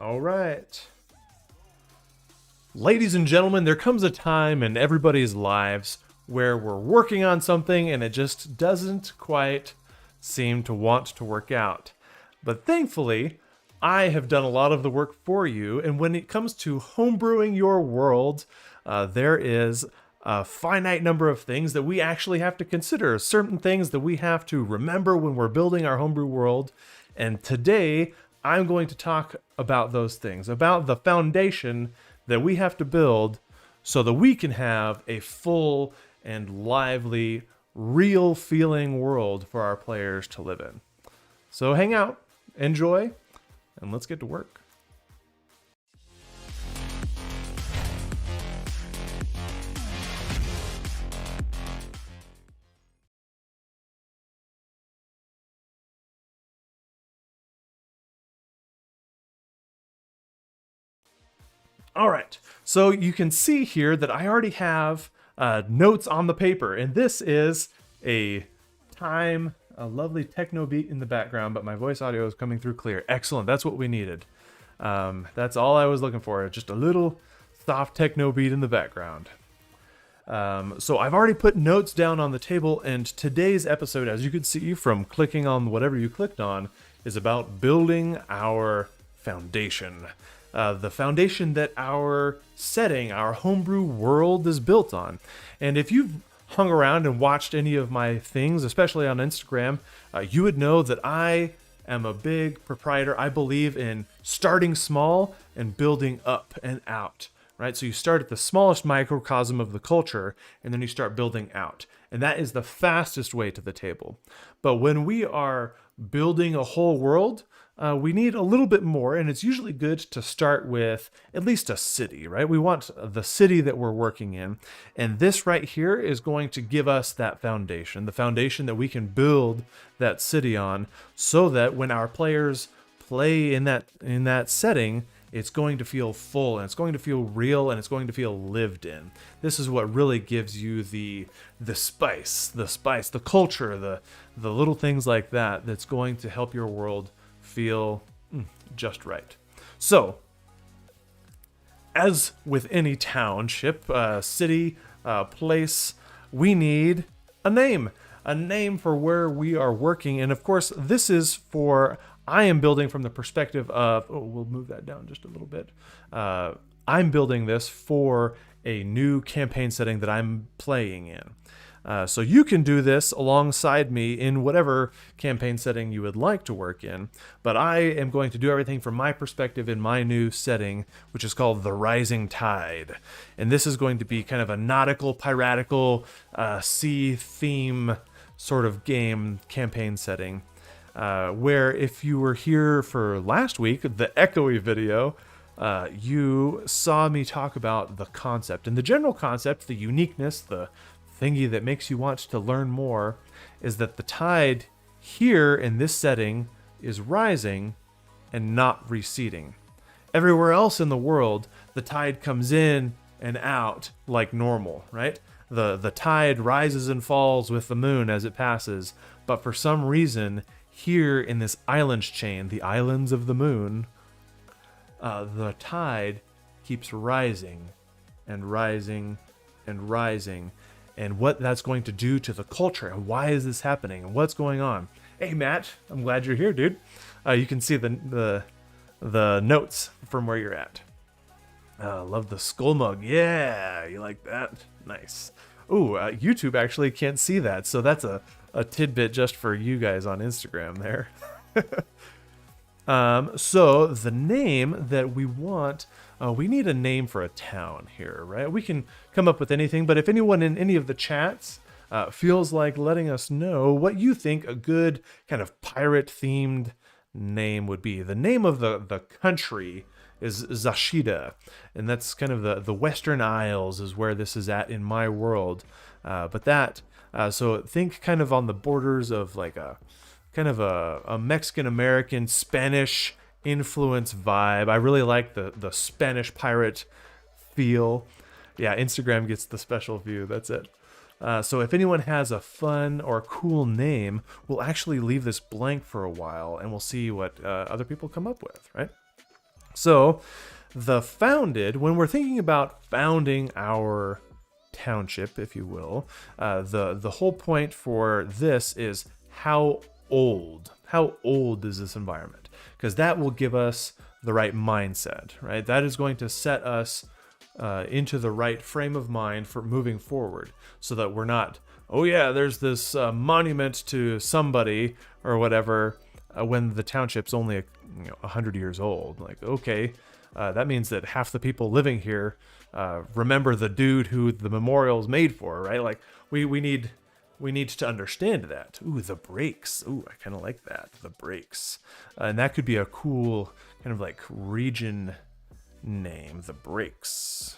All right. Ladies and gentlemen, there comes a time in everybody's lives where we're working on something and it just doesn't quite seem to want to work out. But thankfully, I have done a lot of the work for you, and when it comes to homebrewing your world, there is a finite number of things that we actually have to consider, certain things that we have to remember when we're building our homebrew world. And today, I'm going to talk about those things, about the foundation that we have to build so that we can have a full and lively, real feeling world for our players to live in. So hang out, enjoy, and let's get to work. All right, so you can see here that I already have notes on the paper, and this is a lovely techno beat in the background, but my voice audio is coming through clear. Excellent, that's what we needed. That's all I was looking for, just a little soft techno beat in the background. So I've already put notes down on the table, and today's episode, as you can see from clicking on whatever you clicked on, is about building our foundation. The foundation that our setting, our homebrew world is built on. And if you've hung around and watched any of my things, especially on Instagram, you would know that I am a big proprietor. I believe in starting small and building up and out, right? So you start at the smallest microcosm of the culture, and then you start building out. And that is the fastest way to the table. But when we are building a whole world, we need a little bit more, and it's usually good to start with at least a city, right? We want the city that we're working in, and this right here is going to give us that foundation, the foundation that we can build that city on, so that when our players play in that setting, it's going to feel full, and it's going to feel real, and it's going to feel lived in. This is what really gives you the spice, the culture, the little things like that that's going to help your world feel just right. So, as with any township, city, place, we need a name for where we are working. And of course, this is I am building from the perspective of, we'll move that down just a little bit. I'm building this for a new campaign setting that I'm playing in. So you can do this alongside me in whatever campaign setting you would like to work in, but I am going to do everything from my perspective in my new setting, which is called The Rising Tide. And this is going to be kind of a nautical, piratical, sea theme sort of game campaign setting, where if you were here for last week, the echoey video, you saw me talk about the concept. And the general concept, the uniqueness, the thingy that makes you want to learn more, is that the tide here in this setting is rising and not receding. Everywhere else in the world, the tide comes in and out like normal, right? The tide rises and falls with the moon as it passes, but for some reason, here in this islands chain, the islands of the moon, the tide keeps rising and rising and rising. And what that's going to do to the culture, and why is this happening, and what's going on. Hey Matt, I'm glad you're here, dude. You can see the notes from where you're at. Love the skull mug. Yeah, you like that? Nice. Ooh, YouTube actually can't see that, so that's a tidbit just for you guys on Instagram there. So the name that we want, we need a name for a town here, right? We can come up with anything, but if anyone in any of the chats feels like letting us know what you think a good kind of pirate-themed name would be. The name of the country is Zashida, and that's kind of the Western Isles is where this is in my world. So think kind of on the borders of like a kind of a Mexican-American, Spanish influence vibe. I really like the Spanish pirate feel. Yeah, Instagram gets the special view. That's it. So if anyone has a fun or cool name, we'll actually leave this blank for a while, and we'll see what other people come up with, right? So when we're thinking about founding our township, if you will, the whole point for this is how old is this environment? Because that will give us the right mindset, right? That is going to set us into the right frame of mind for moving forward, so that we're not, oh yeah, there's this monument to somebody or whatever, when the township's only 100 years old. Like, okay, that means that half the people living here remember the dude who the memorial's made for, right? Like, we need to understand that. Ooh, the breaks. Ooh, I kind of like that. The breaks. And that could be a cool kind of like region name, the breaks.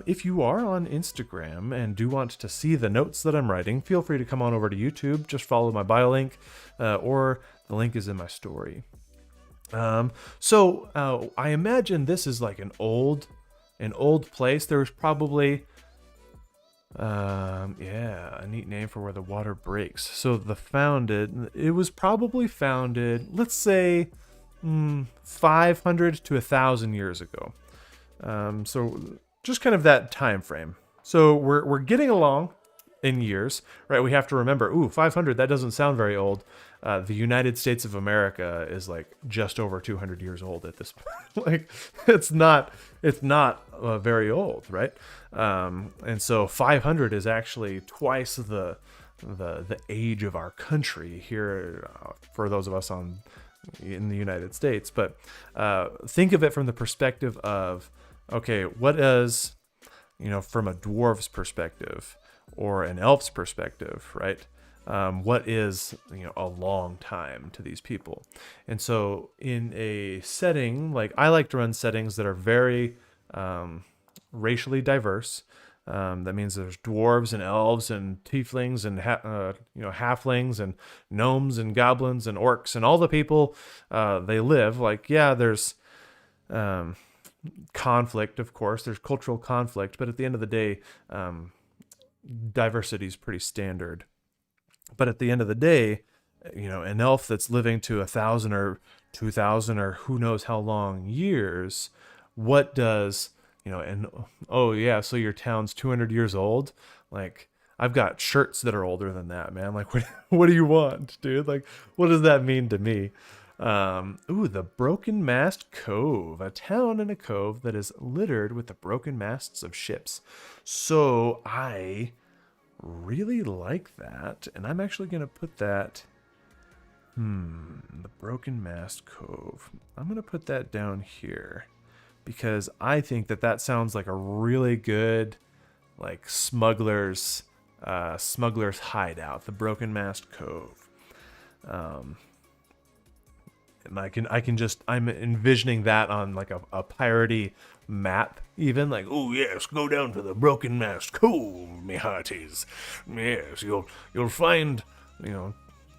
If you are on Instagram and do want to see the notes that I'm writing, feel free to come on over to YouTube. Just follow my bio link, or the link is in my story. So I imagine this is like an old place. There's probably a neat name for where the water breaks. So it was probably founded, let's say, 500 to 1,000 years ago. So just kind of that time frame. So we're getting along in years, right? We have to remember, 500, that doesn't sound very old. The United States of America is like just over 200 years old at this point. Like, it's not very old, right? And so 500 is actually twice the age of our country here, for those of us in the United States. But think of it from the perspective of, okay, what is, from a dwarf's perspective or an elf's perspective, right? What is, a long time to these people? And so in a setting, like, I like to run settings that are very racially diverse. That means there's dwarves and elves and tieflings and halflings and gnomes and goblins and orcs and all the people they live. Like, yeah, there's conflict, of course. There's cultural conflict, but at the end of the day, diversity is pretty standard. But at the end of the day, an elf that's living to 1,000 or 2,000 or who knows how long years, what does, oh yeah, so your town's 200 years old? Like, I've got shirts that are older than that, man. Like, what do you want, dude? Like, what does that mean to me? The Broken Mast Cove, a town in a cove that is littered with the broken masts of ships. So I really like that, and I'm actually going to put that, the Broken Mast Cove. I'm going to put that down here because I think that sounds like a really good, like, smuggler's hideout, the Broken Mast Cove. And I'm envisioning that on like a piratey map, even like, oh yes, go down to the Broken Mast Cove, me hearties. Yes, you'll find,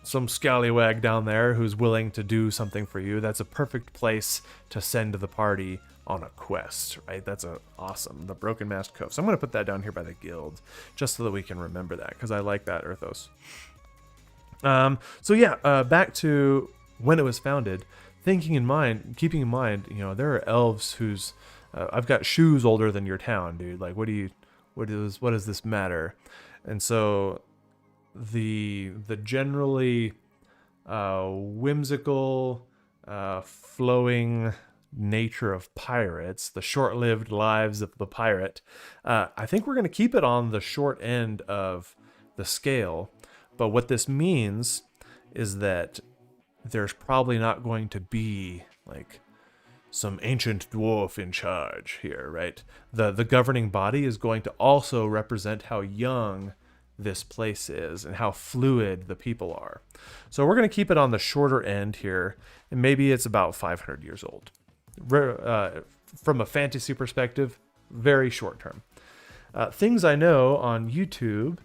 some scallywag down there who's willing to do something for you. That's a perfect place to send the party on a quest, right? That's awesome. The Broken Mast Cove. So I'm going to put that down here by the guild, just so that we can remember that, because I like that, Earthos. Back to when it was founded, keeping in mind, there are elves whose, I've got shoes older than your town, dude. Like, what does this matter? And so the generally whimsical, flowing nature of pirates, the short-lived lives of the pirate, I think we're going to keep it on the short end of the scale. But what this means is that there's probably not going to be like some ancient dwarf in charge here, right? The governing body is going to also represent how young this place is and how fluid the people are. So we're going to keep it on the shorter end here, and maybe it's about 500 years old. From a fantasy perspective, very short term. Things I know on YouTube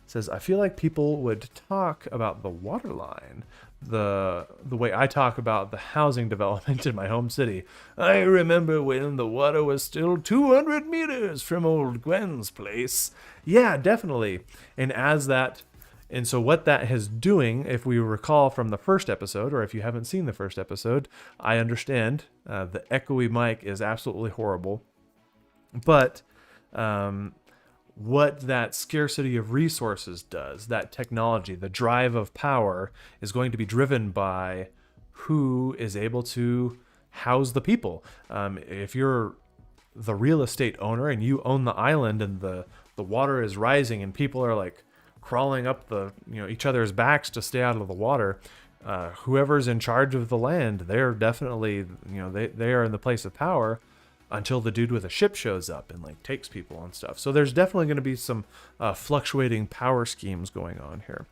says, I feel like people would talk about the water line the way I talk about the housing development in my home city. I remember when the water was still 200 meters from old Gwen's place. Yeah, definitely. And as that And so what that is doing, if we recall from the first episode, or if you haven't seen the first episode, I understand the echoey mic is absolutely horrible. But what that scarcity of resources does, that technology, the drive of power, is going to be driven by who is able to house the people. If you're the real estate owner and you own the island and the water is rising and people are like crawling up the each other's backs to stay out of the water, whoever's in charge of the land, they're definitely they are in the place of power until the dude with a ship shows up and like takes people and stuff. So there's definitely going to be some fluctuating power schemes going on here.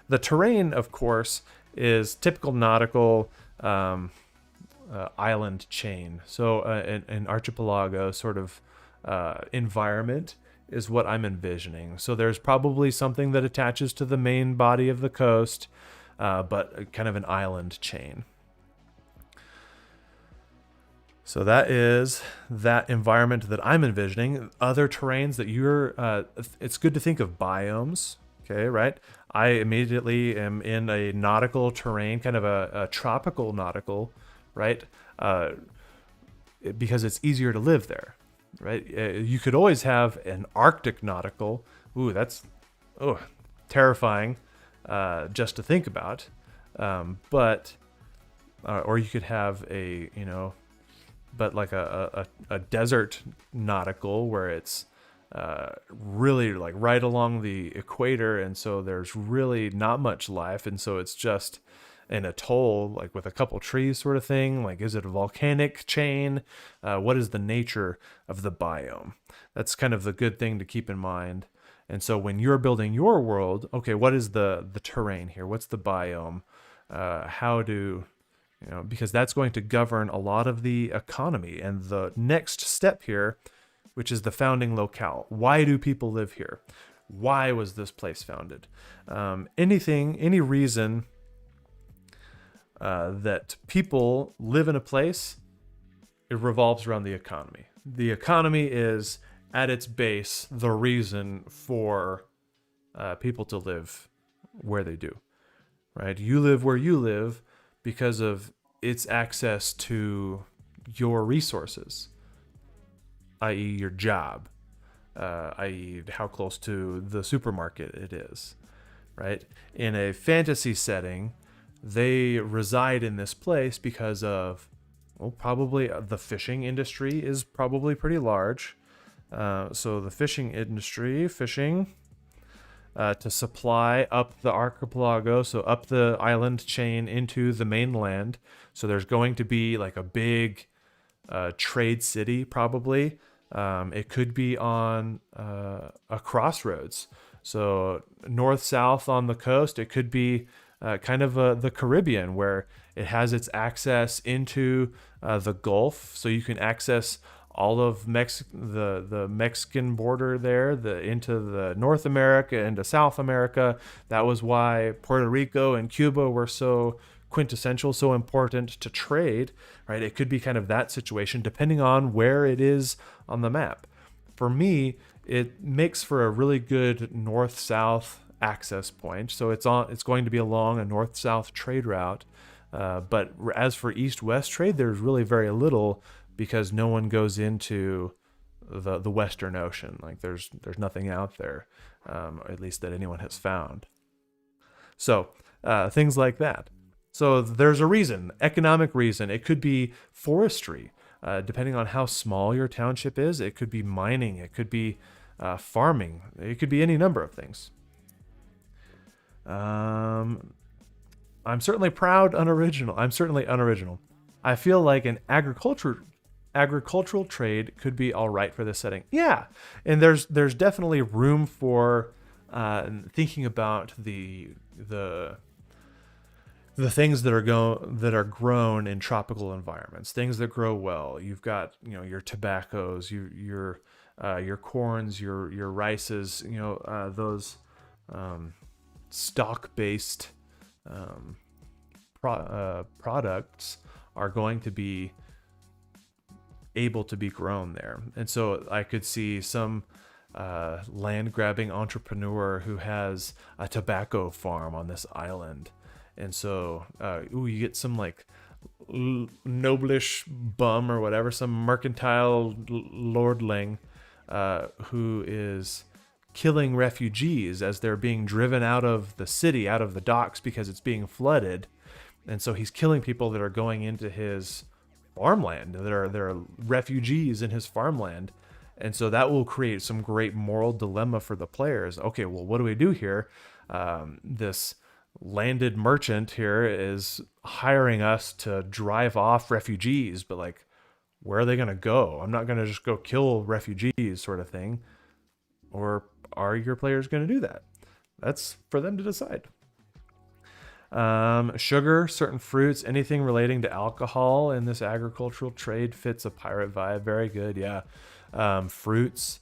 The terrain, of course, is typical nautical island chain. So an archipelago sort of environment is what I'm envisioning. So there's probably something that attaches to the main body of the coast, but kind of an island chain. So that is that environment that I'm envisioning. Other terrains that it's good to think of biomes, okay, right? I immediately am in a nautical terrain, kind of a tropical nautical, right? Because it's easier to live there, right? You could always have an Arctic nautical. Ooh, that's terrifying just to think about. But or you could have but like a desert nautical where it's really like right along the equator, and so there's really not much life, and so it's just an atoll like with a couple trees sort of thing. Like, is it a volcanic chain? What is the nature of the biome? That's kind of the good thing to keep in mind. And so when you're building your world, okay, what is the terrain here? What's the biome? Because that's going to govern a lot of the economy. And the next step here, which is the founding locale. Why do people live here? Why was this place founded? Any reason that people live in a place, it revolves around the economy. The economy is, at its base, the reason for people to live where they do, right? You live where you live because of its access to your resources, i.e. your job, i.e. how close to the supermarket it is, right? In a fantasy setting, they reside in this place because of, probably the fishing industry is probably pretty large. So the fishing industry, to supply up the archipelago, so up the island chain into the mainland. So there's going to be like a big trade city, probably. It could be on a crossroads. So north-south on the coast, it could be kind of the Caribbean, where it has its access into the Gulf. So you can access all of the Mexican border there, into the North America, into South America. That was why Puerto Rico and Cuba were so quintessential, so important to trade, right? It could be kind of that situation depending on where it is on the map. For me, it makes for a really good north-south access point. So it's going to be along a north-south trade route. But as for east-west trade, there's really very little, because no one goes into the Western Ocean. Like there's nothing out there, at least that anyone has found. So things like that. So there's a reason, economic reason. It could be forestry, depending on how small your township is. It could be mining. It could be farming. It could be any number of things. I'm certainly unoriginal. I feel like an agricultural trade could be all right for this setting. Yeah, and there's definitely room for thinking about the things that are grown in tropical environments, things that grow well. You've got your tobaccos, your corns, your rices, those stock-based products are going to be able to be grown there. And so I could see some land grabbing entrepreneur who has a tobacco farm on this island. And so, you get some like noblish bum or whatever, some mercantile lordling who is killing refugees as they're being driven out of the city, out of the docks, because it's being flooded. And so he's killing people that are going into his farmland. There are refugees in his farmland. And so that will create some great moral dilemma for the players. Okay, well, what do we do here? This landed merchant here is hiring us to drive off refugees, but like, where are they going to go? I'm not going to just go kill refugees, sort of thing. Or are your players going to do that? That's for them to decide. Sugar, certain fruits, anything relating to alcohol in this agricultural trade fits a pirate vibe. Very good, yeah. Fruits,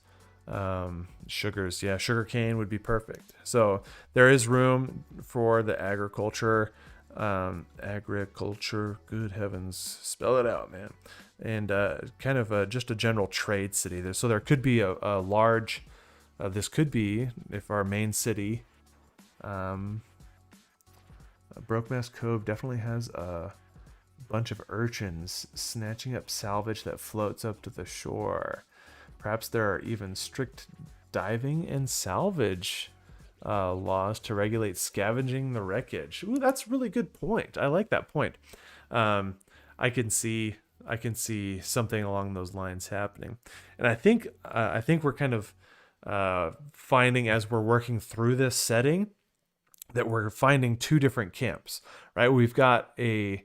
sugars, yeah, sugar cane would be perfect. So there is room for the agriculture. Agriculture, good heavens, spell it out, man. And kind of just a general trade city. So there could be a large, this could be, if our main city, Brokemast Cove definitely has a bunch of urchins snatching up salvage that floats up to the shore. Perhaps there are even strict diving and salvage laws to regulate scavenging the wreckage. Ooh, that's a really good point. I like that point. I can see something along those lines happening, and I think we're kind of finding, as we're working through this setting, that we're finding two different camps, right? We've got a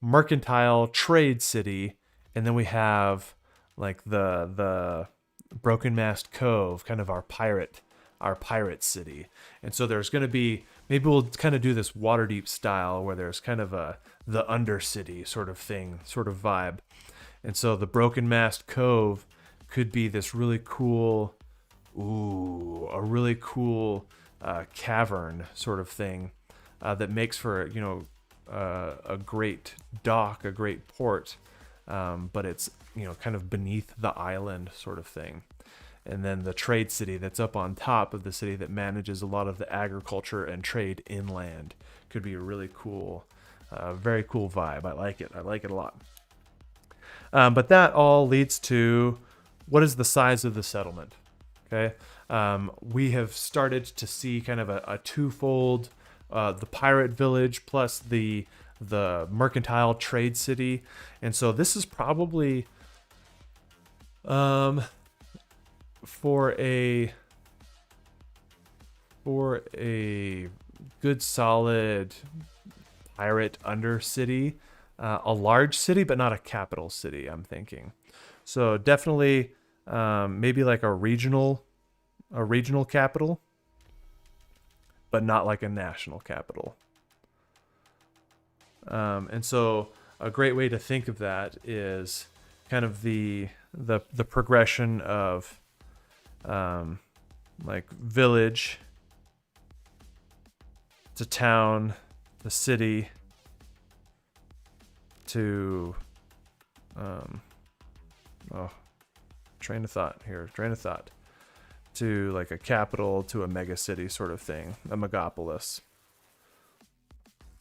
mercantile trade city, and then we have like the Broken Mast Cove, kind of our pirate city. And so there's going to be, maybe we'll kind of do this Waterdeep style where there's kind of the Undercity sort of thing, sort of vibe. And so the Broken Mast Cove could be this really cool, a really cool cavern sort of thing that makes for, a great dock, a great port, but it's, kind of beneath the island sort of thing. And then the trade city that's up on top of the city that manages a lot of the agriculture and trade inland could be a really cool, very cool vibe. I like it a lot. But that all leads to, what is the size of the settlement? Okay. We have started to see kind of a twofold, the pirate village plus the mercantile trade city. And so this is probably, for a good solid pirate undercity, a large city, but not a capital city, I'm thinking. So definitely, maybe like a regional capital, but not like a national capital. And so a great way to think of that is kind of the progression of like village to town, the city to train of thought to like a capital to a mega city sort of thing, a megapolis.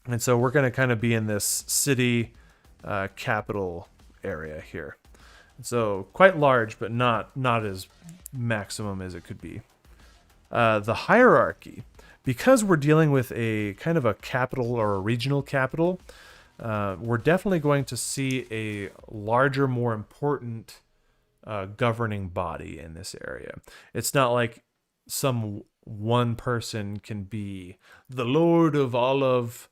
And so we're going to kind of be in this city capital area here. So quite large, but not as maximum as it could be. The hierarchy, because we're dealing with a kind of a capital or a regional capital, we're definitely going to see a larger, more important governing body in this area. It's not like some one person can be the lord of all of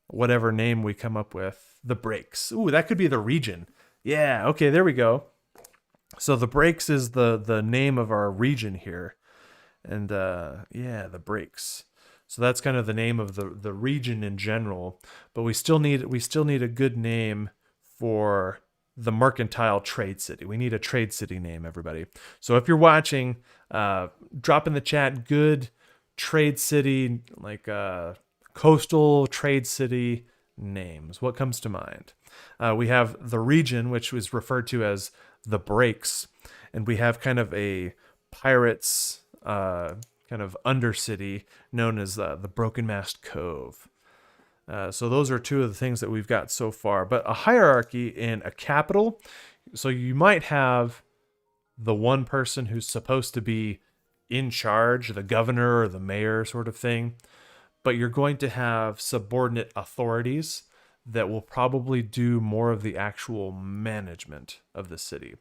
whatever name we come up with. The Breaks. Ooh, that could be the region. Yeah, okay, there we go. So the Breaks is the name of our region here. And the Breaks. So that's kind of the name of the region in general, but we still need a good name for the mercantile trade city. We need a trade city name, everybody. So if you're watching, drop in the chat good trade city, like coastal trade city names. What comes to mind? We have the region, which was referred to as the Breaks, and we have kind of a pirates kind of undercity known as the Broken Mast Cove. So those are two of the things that we've got so far. But a hierarchy in a capital, so you might have the one person who's supposed to be in charge, the governor or the mayor sort of thing, but you're going to have subordinate authorities that will probably do more of the actual management of the city.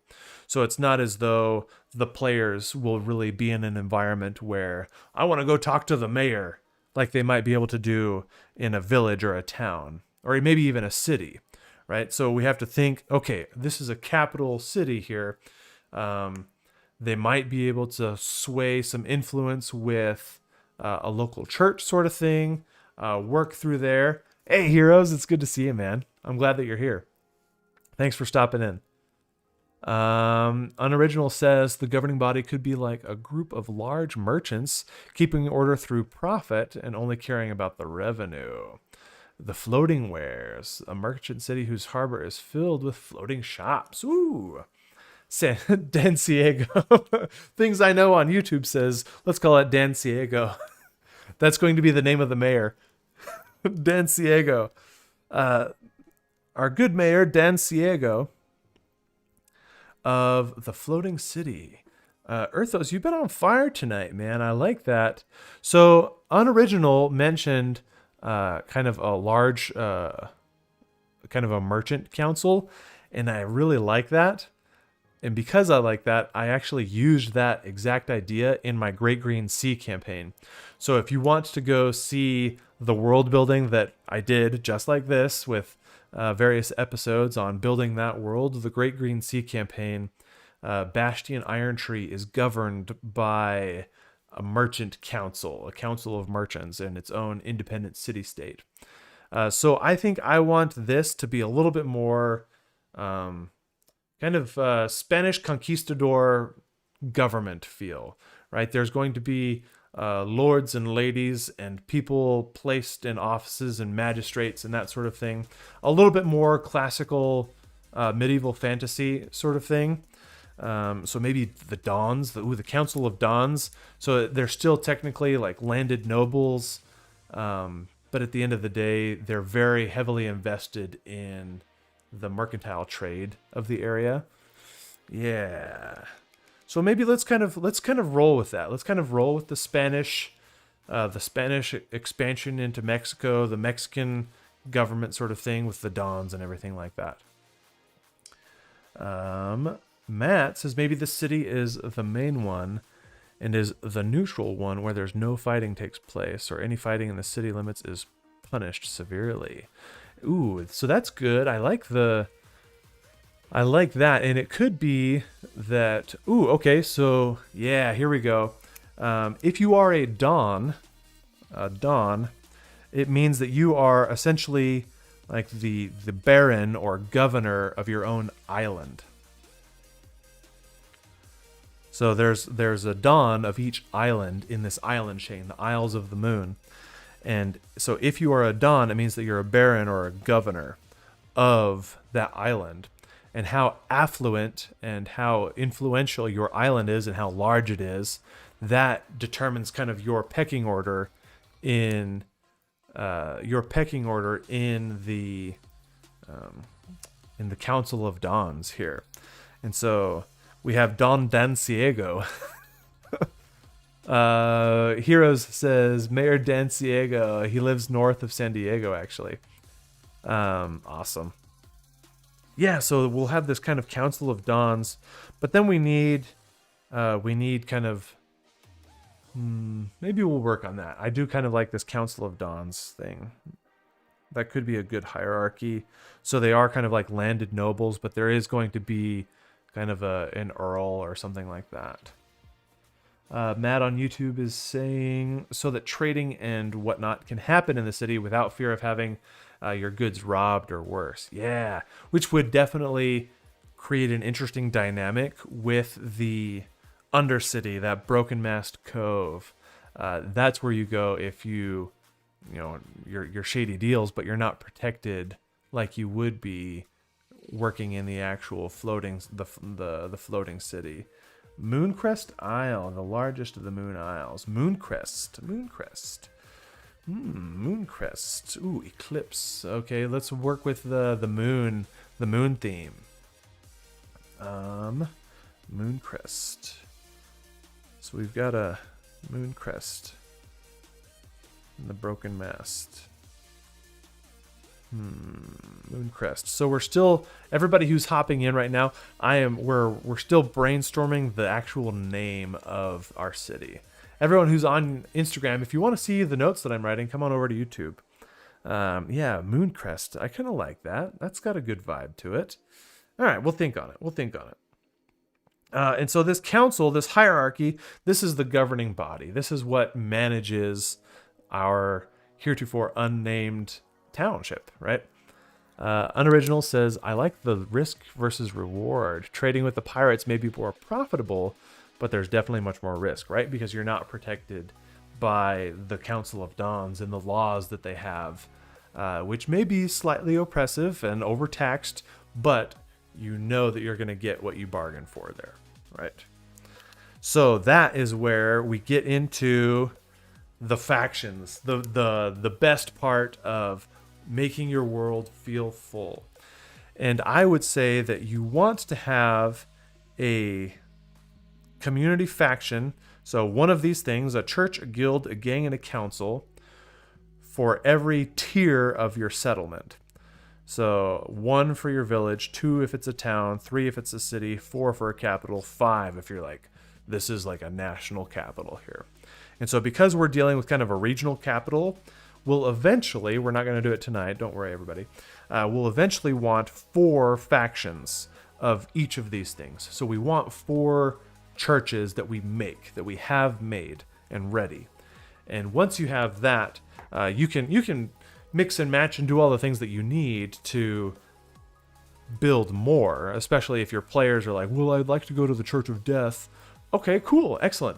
So it's not as though the players will really be in an environment where I want to go talk to the mayor, like they might be able to do in a village or a town, or maybe even a city, right? So we have to think, okay, this is a capital city here. They might be able to sway some influence with a local church sort of thing, work through there. Hey, heroes, it's good to see you, man. I'm glad that you're here. Thanks for stopping in. Unoriginal says the governing body could be like a group of large merchants keeping order through profit and only caring about the revenue. The floating wares, a merchant city whose harbor is filled with floating shops. Ooh. Dan Ciego. Things I know on YouTube says, let's call it Dan Ciego. That's going to be the name of the mayor. Dan Ciego. Our good mayor, Dan Ciego, of the floating city. Earthos, you've been on fire tonight, man. I like that. So, Unoriginal mentioned kind of a large, kind of a merchant council, and I really like that. And because I like that, I actually used that exact idea in my Great Green Sea campaign. So if you want to go see the world building that I did just like this with various episodes on building that world, the Great Green Sea campaign, Bastion Irontree is governed by a merchant council, a council of merchants in its own independent city-state. So I think I want this to be a little bit more kind of Spanish conquistador government feel, right? There's going to be lords and ladies and people placed in offices and magistrates and that sort of thing. A little bit more classical medieval fantasy sort of thing. So maybe the Dons, the Council of Dons. So they're still technically like landed nobles, but at the end of the day, they're very heavily invested in the mercantile trade of the area. Yeah. So maybe let's kind of roll with that. Let's kind of roll with the Spanish expansion into Mexico, the Mexican government sort of thing with the Dons and everything like that. Matt says maybe the city is the main one and is the neutral one where there's no fighting takes place, or any fighting in the city limits is punished severely. Ooh, so that's good. I like that. And it could be that, okay, so yeah, here we go. If you are a Don, it means that you are essentially like the baron or governor of your own island. So there's a Don of each island in this island chain, the Isles of the Moon. And so if you are a Don, it means that you're a baron or a governor of that island. And how affluent and how influential your island is and how large it is, that determines kind of your pecking order in the Council of Dons here. And so we have Don Dan Ciego. Heroes says Mayor Dan Ciego. He lives north of San Diego, actually. Awesome. Yeah, so we'll have this kind of Council of Dons, but then we need kind of maybe we'll work on that. I do kind of like this Council of Dons thing. That could be a good hierarchy. So they are kind of like landed nobles, but there is going to be kind of an earl or something like that. Matt on YouTube is saying so that trading and whatnot can happen in the city without fear of having your goods robbed or worse. Yeah, which would definitely create an interesting dynamic with the Undercity, that Broken Mast Cove. That's where you go if you're shady deals, but you're not protected like you would be working in the actual floating city. Mooncrest Isle, the largest of the Moon Isles. Mooncrest. Mooncrest. Ooh, eclipse. Okay, let's work with the moon theme. Mooncrest. So we've got a Mooncrest and the broken mast. Mooncrest. So we're still, everybody who's hopping in right now, we're still brainstorming the actual name of our city. Everyone who's on Instagram, if you want to see the notes that I'm writing, come on over to YouTube. Yeah, Mooncrest. I kind of like that. That's got a good vibe to it. All right, we'll think on it. And so this council, this hierarchy, this is the governing body. This is what manages our heretofore unnamed township, right? Unoriginal says, I like the risk versus reward. Trading with the pirates may be more profitable, but there's definitely much more risk, right? Because you're not protected by the Council of Dons and the laws that they have, which may be slightly oppressive and overtaxed, but you know that you're going to get what you bargained for there, right? So that is where we get into the factions, the best part of making your world feel full. And I would say that you want to have a community faction. So one of these things, a church, a guild, a gang, and a council for every tier of your settlement. So 1 for your village, 2 if it's a town, 3 if it's a city, 4 for a capital, 5 if you're like, this is like a national capital here. And so because we're dealing with kind of a regional capital, we'll eventually, we're not going to do it tonight, don't worry everybody, we'll eventually want 4 factions of each of these things. So we want 4 churches that we have made and ready. And once you have that, you can mix and match and do all the things that you need to build more, especially if your players are like, well, I'd like to go to the Church of Death. Okay, cool, excellent.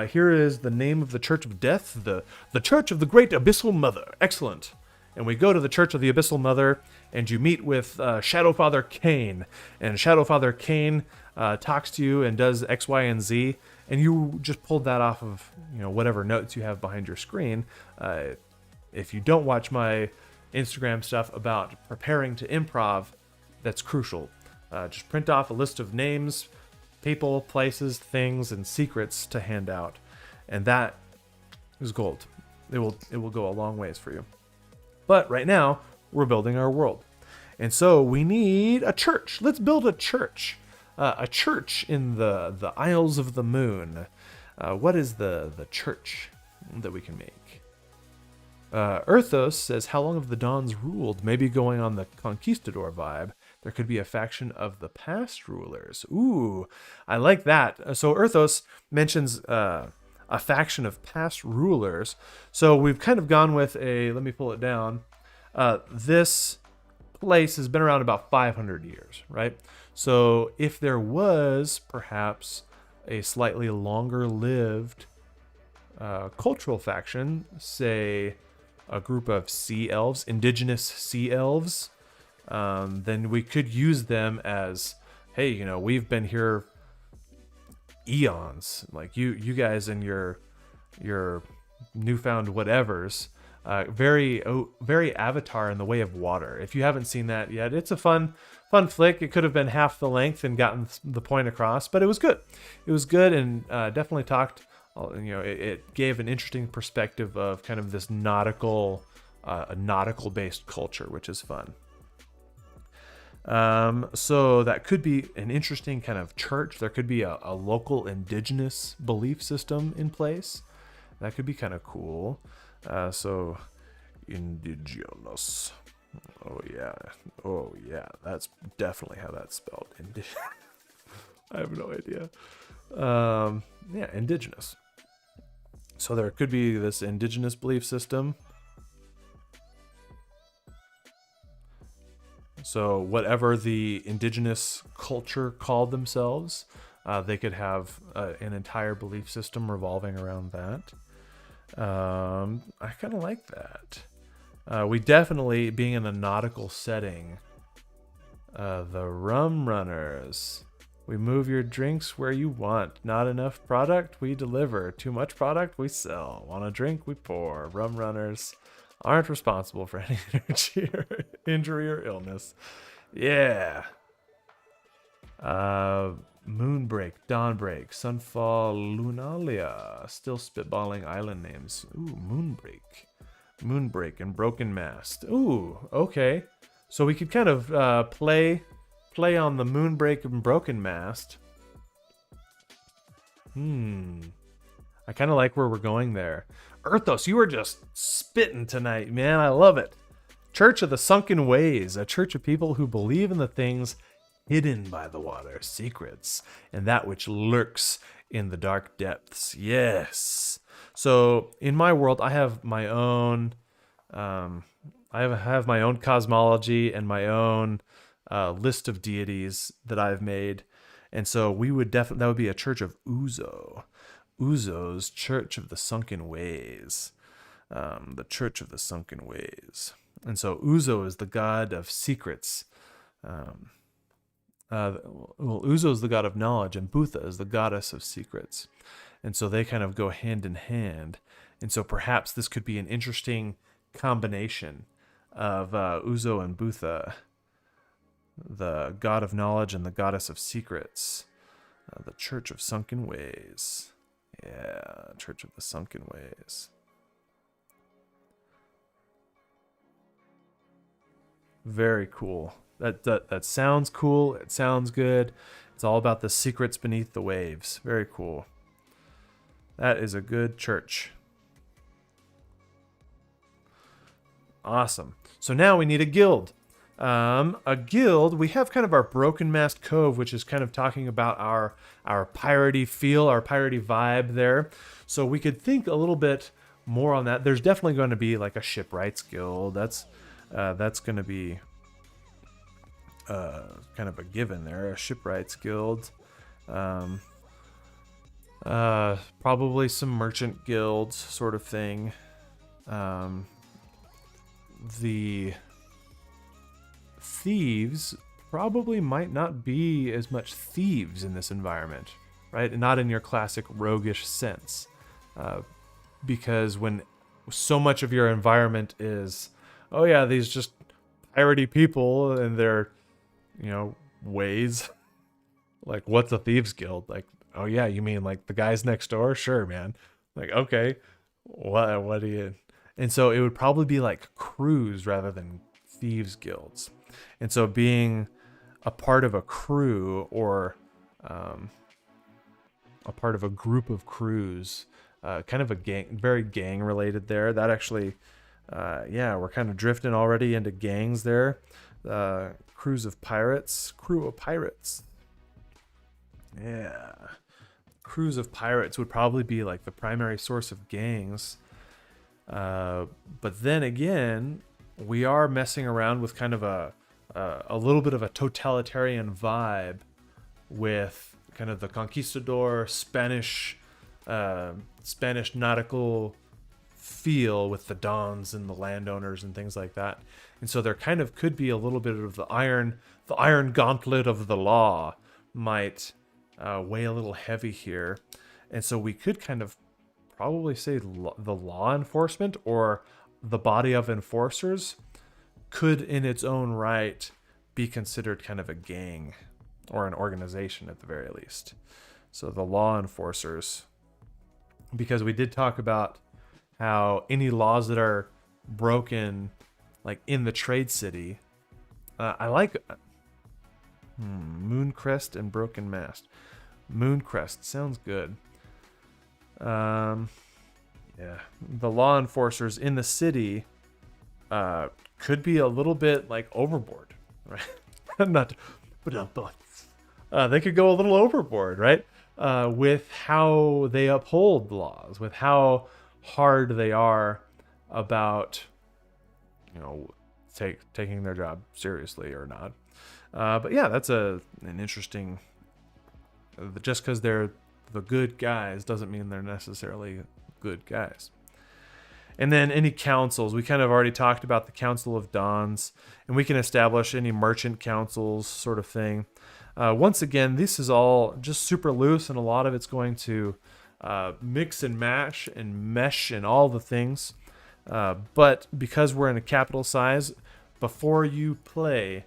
Here is the name of the Church of Death, the Church of the Great Abyssal Mother. Excellent. And we go to the Church of the Abyssal Mother, and you meet with Shadow Father Cain. And Shadow Father Cain talks to you and does X, Y, and Z. And you just pulled that off of whatever notes you have behind your screen. If you don't watch my Instagram stuff about preparing to improv, that's crucial. Just print off a list of names, people, places, things, and secrets to hand out. And that is gold. It will go a long ways for you. But right now, we're building our world. And so we need a church. Let's build a church. A church in the Isles of the Moon. What is the church that we can make? Earthos says, how long have the Dons ruled? Maybe going on the conquistador vibe. There could be a faction of the past rulers. Ooh, I like that. So Earthos mentions a faction of past rulers. So we've kind of gone with let me pull it down. This place has been around about 500 years, right? So if there was perhaps a slightly longer lived cultural faction, say a group of sea elves, indigenous sea elves, then we could use them as, hey, we've been here eons. Like you guys and your newfound whatevers, very Avatar in the Way of Water. If you haven't seen that yet, it's a fun flick. It could have been half the length and gotten the point across, but it was good. It was good and definitely talked. It gave an interesting perspective of kind of this nautical based culture, which is fun. So that could be an interesting kind of church. There could be a local indigenous belief system in place. That could be kind of cool. So indigenous. Oh yeah. That's definitely how that's spelled. I have no idea. Yeah, indigenous. So there could be this indigenous belief system. So whatever the indigenous culture called themselves, they could have an entire belief system revolving around that. I kind of like that. We definitely, being in a nautical setting, the Rum Runners. We move your drinks where you want. Not enough product, we deliver. Too much product, we sell. Want a drink, we pour. Rum runners aren't responsible for any injury or illness. Yeah. Moonbreak, Dawnbreak, Sunfall, Lunalia. Still spitballing island names. Ooh, Moonbreak and Broken Mast. Ooh, okay. So we could kind of play on the Moonbreak and Broken Mast. I kind of like where we're going there. Erthos, you are just spitting tonight, man. I love it. Church of the Sunken Ways, a church of people who believe in the things hidden by the water, secrets, and that which lurks in the dark depths. Yes. So in my world, I have my own. I have my own cosmology and my own list of deities that I've made, and so we would definitely that would be a church of Uzo. Uzo's Church of the Sunken Ways. The Church of the Sunken Ways. And so Uzo is the god of secrets. Uzo is the god of knowledge, and Butha is the goddess of secrets. And so they kind of go hand in hand. And so perhaps this could be an interesting combination of Uzo and Butha, the god of knowledge and the goddess of secrets. The Church of Sunken Ways. Yeah, Church of the Sunken Ways. Very cool. That sounds cool. It sounds good. It's all about the secrets beneath the waves. Very cool. That is a good church. Awesome. So now we need a guild. A guild, we have kind of our Broken Mast Cove, which is kind of talking about our piratey feel, our piratey vibe there. So we could think a little bit more on that. There's definitely going to be like a shipwrights guild. That's going to be kind of a given there. A shipwrights guild. Probably some merchant guilds sort of thing. The thieves probably might not be as much thieves in this environment, right? Not in your classic roguish sense. Because when so much of your environment is, oh yeah, these just piratey people and their, ways. Like, what's a thieves guild? Like, oh yeah, you mean like the guys next door? Sure, man. Like, okay, what do you... And so it would probably be like crews rather than thieves guilds. And so being a part of a crew or a part of a group of crews, kind of a gang, very gang related there. That actually, we're kind of drifting already into gangs there. Crew of pirates. Yeah. Crews of pirates would probably be like the primary source of gangs. But then again, we are messing around with kind of a little bit of a totalitarian vibe with kind of the conquistador Spanish nautical feel with the dons and the landowners and things like that. And so there kind of could be a little bit of the iron gauntlet of the law might weigh a little heavy here. And so we could kind of probably say the law enforcement or the body of enforcers could in its own right be considered kind of a gang or an organization at the very least. So the law enforcers, because we did talk about how any laws that are broken like in the trade city, I like Mooncrest and Broken Mast. Mooncrest sounds good. The law enforcers in the city could be a little bit like overboard, right? They could go a little overboard, right? With how they uphold laws, with how hard they are about, taking their job seriously or not. But yeah, that's an interesting. Just because they're the good guys doesn't mean they're necessarily good guys. And then any councils. We kind of already talked about the Council of Dons, and we can establish any merchant councils sort of thing. Once again, this is all just super loose, and a lot of it's going to mix and match and mesh and all the things. But because we're in a capital size, before you play,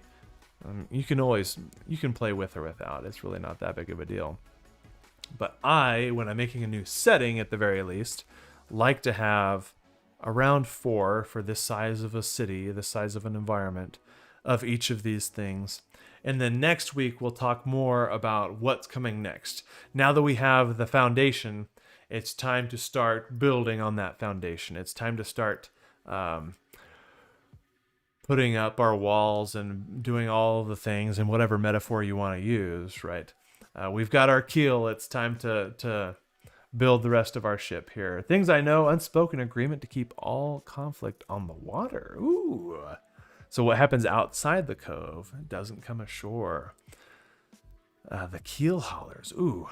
you can play with or without. It's really not that big of a deal. But when I'm making a new setting at the very least, like to have around 4 for this size of a city, this size of an environment, of each of these things. And then next week, we'll talk more about what's coming next. Now that we have the foundation, it's time to start building on that foundation. It's time to start putting up our walls and doing all the things and whatever metaphor you want to use, right? We've got our keel. It's time to build the rest of our ship here. Things I know: unspoken agreement to keep all conflict on the water. Ooh. So what happens outside the cove doesn't come ashore. The keel haulers. Ooh,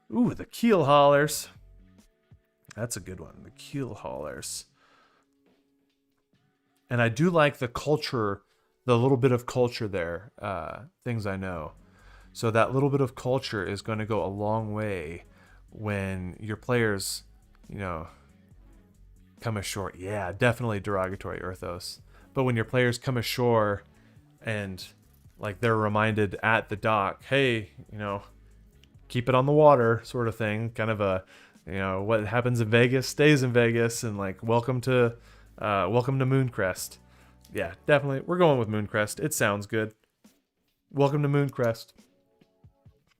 the keel haulers. That's a good one. The keel haulers. And I do like the culture, the little bit of culture there. Things I know. So that little bit of culture is going to go a long way when your players, come ashore. Yeah, definitely derogatory Earthos. But when your players come ashore and they're reminded at the dock, hey, keep it on the water sort of thing, kind of a, what happens in Vegas stays in Vegas, and welcome to Mooncrest. Yeah, definitely. We're going with Mooncrest. It sounds good. Welcome to Mooncrest.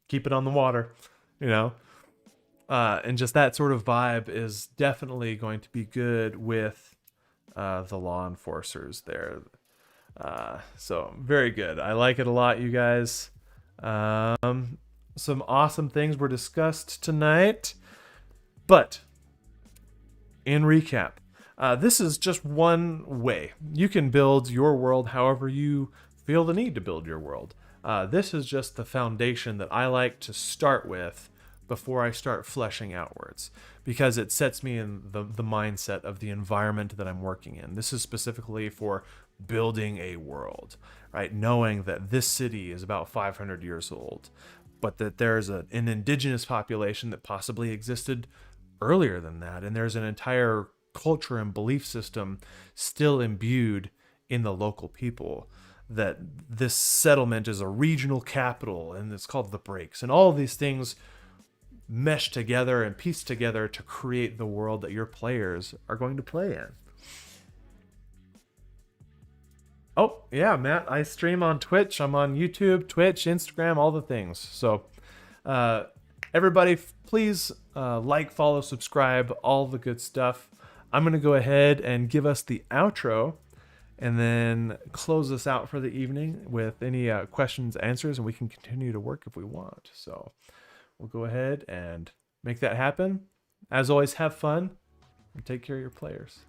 Keep it on the water, and just that sort of vibe is definitely going to be good with the law enforcers there. So very good. I like it a lot, you guys. Some awesome things were discussed tonight. But in recap, this is just one way. You can build your world however you feel the need to build your world. This is just the foundation that I like to start with before I start fleshing outwards, because it sets me in the mindset of the environment that I'm working in. This is specifically for building a world, right? Knowing that this city is about 500 years old, but that there's an indigenous population that possibly existed earlier than that, and there's an entire culture and belief system still imbued in the local people, that this settlement is a regional capital and it's called the Breaks, and all of these things mesh together and piece together to create the world that your players are going to play in. Oh, yeah, Matt, I stream on Twitch. I'm on YouTube, Twitch, Instagram, all the things. So everybody, please follow, subscribe, all the good stuff. I'm going to go ahead and give us the outro and then close us out for the evening with any questions, answers, and we can continue to work if we want. So we'll go ahead and make that happen. As always, have fun and take care of your players.